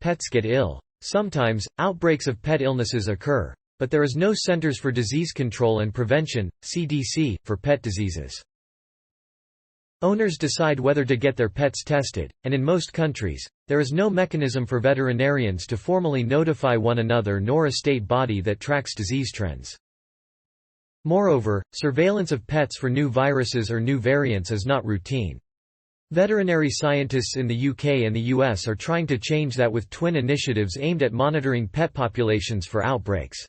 pets get ill. Sometimes, outbreaks of pet illnesses occur, but there is no Centers for Disease Control and Prevention (CDC) for pet diseases. Owners decide whether to get their pets tested, and in most countries, there is no mechanism for veterinarians to formally notify one another nor a state body that tracks disease trends. Moreover, surveillance of pets for new viruses or new variants is not routine. Veterinary scientists in the UK and the US are trying to change that with twin initiatives aimed at monitoring pet populations for outbreaks.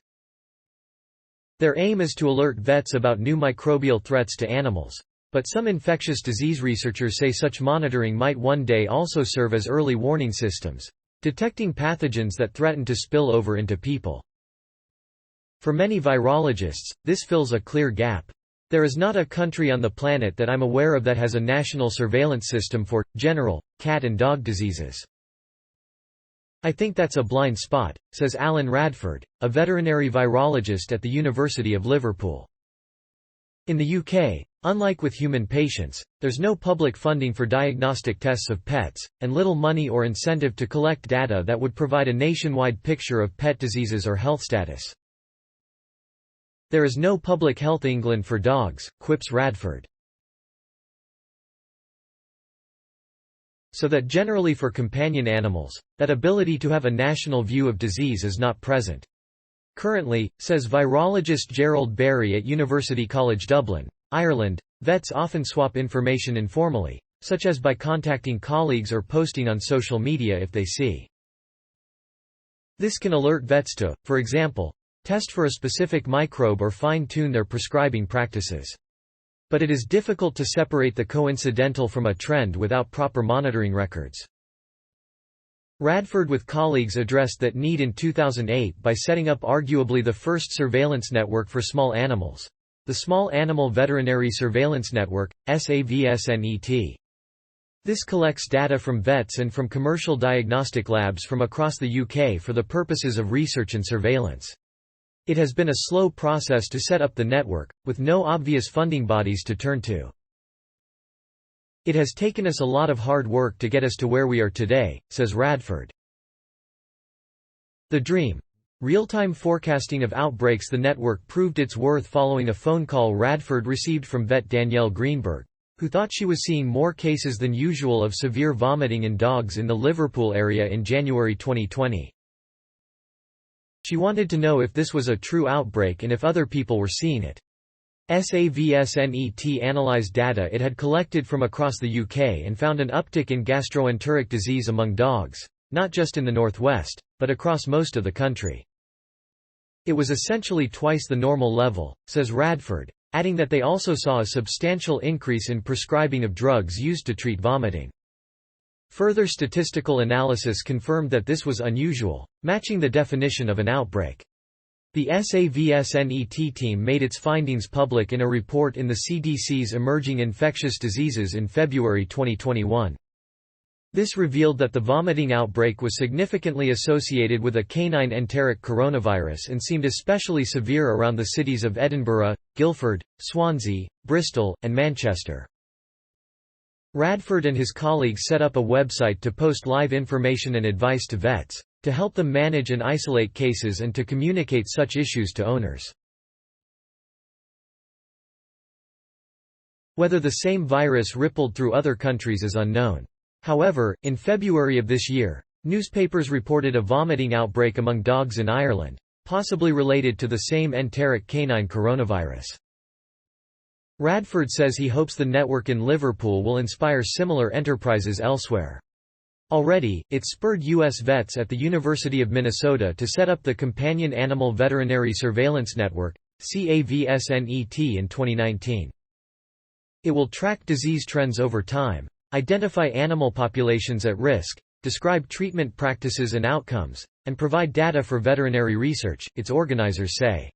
Their aim is to alert vets about new microbial threats to animals. But some infectious disease researchers say such monitoring might one day also serve as early warning systems, detecting pathogens that threaten to spill over into people. For many virologists, this fills a clear gap. There is not a country on the planet that I'm aware of that has a national surveillance system for general cat and dog diseases. I think that's a blind spot, says Alan Radford, a veterinary virologist at the University of Liverpool. In the UK, unlike with human patients, there's no public funding for diagnostic tests of pets, and little money or incentive to collect data that would provide a nationwide picture of pet diseases or health status. There is no Public Health England for dogs, quips Radford. So that generally for companion animals, that ability to have a national view of disease is not present. Currently, says virologist Gerald Berry at University College Dublin, Ireland, vets often swap information informally, such as by contacting colleagues or posting on social media if they see. This can alert vets to, for example, test for a specific microbe or fine-tune their prescribing practices. But it is difficult to separate the coincidental from a trend without proper monitoring records. Radford with colleagues addressed that need in 2008 by setting up arguably the first surveillance network for small animals, the Small Animal Veterinary Surveillance Network, SAVSNET. This collects data from vets and from commercial diagnostic labs from across the UK for the purposes of research and surveillance. It has been a slow process to set up the network, with no obvious funding bodies to turn to. It has taken us a lot of hard work to get us to where we are today, says Radford. The dream. Real-time forecasting of outbreaks. The network proved its worth following a phone call Radford received from vet Danielle Greenberg, who thought she was seeing more cases than usual of severe vomiting in dogs in the Liverpool area in January 2020. She wanted to know if this was a true outbreak and if other people were seeing it. SAVSNET analyzed data it had collected from across the UK and found an uptick in gastroenteric disease among dogs, not just in the northwest, but across most of the country. It was essentially twice the normal level, says Radford, adding that they also saw a substantial increase in prescribing of drugs used to treat vomiting. Further statistical analysis confirmed that this was unusual, matching the definition of an outbreak. The SAVSNET team made its findings public in a report in the CDC's Emerging Infectious Diseases in February 2021. This revealed that the vomiting outbreak was significantly associated with a canine enteric coronavirus and seemed especially severe around the cities of Edinburgh, Guildford, Swansea, Bristol, and Manchester. Radford and his colleagues set up a website to post live information and advice to vets, to help them manage and isolate cases and to communicate such issues to owners. Whether the same virus rippled through other countries is unknown. However, in February of this year, newspapers reported a vomiting outbreak among dogs in Ireland, possibly related to the same enteric canine coronavirus. Radford says he hopes the network in Liverpool will inspire similar enterprises elsewhere. Already, it spurred U.S. vets at the University of Minnesota to set up the Companion Animal Veterinary Surveillance Network, CAVSNET, in 2019. It will track disease trends over time, identify animal populations at risk, describe treatment practices and outcomes, and provide data for veterinary research, its organizers say.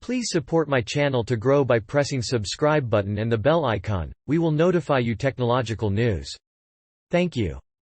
Please support my channel to grow by pressing subscribe button and the bell icon. We will notify you technological news. Thank you.